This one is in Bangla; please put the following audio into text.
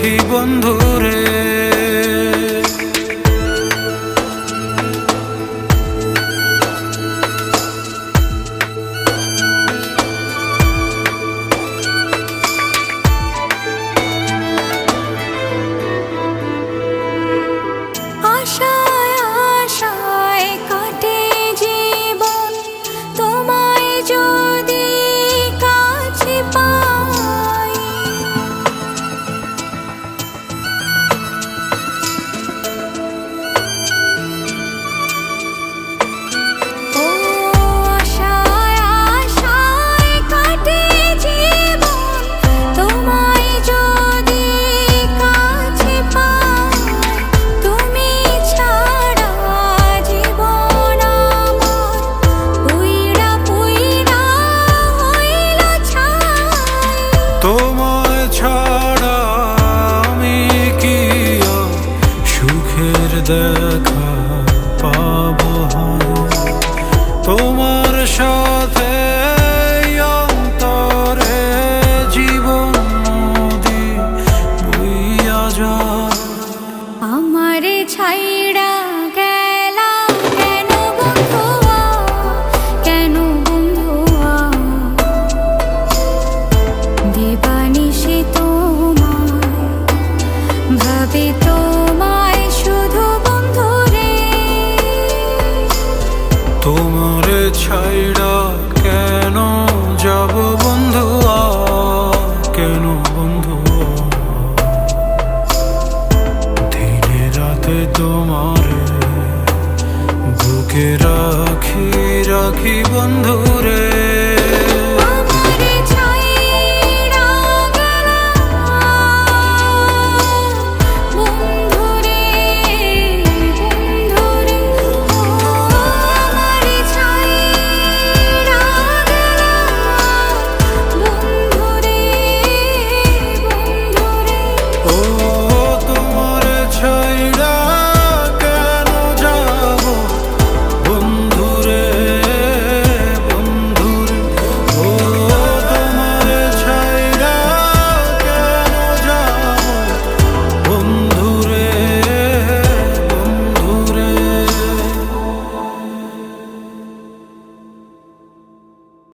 রাখি বন্ধুরে। তোমায় ছাড়া আমি কি সুখের দেখা পাবো? তোমার সাথে অন্তরে জীবন নদী বইয়া যায়। আমারে ছাইড়া গেলা কেন বন্ধুয়া, কেন বন্ধুয়া? দিবানিশি তোমায় ভাবি, তোমায় শুধু বন্ধুরে। তোমারে ছাইড়া কেন যাব বন্ধুয়া, কেন বন্ধুয়া? দিনে রাতে তোমারে বুকে রাখি রাখি বন্ধুরে।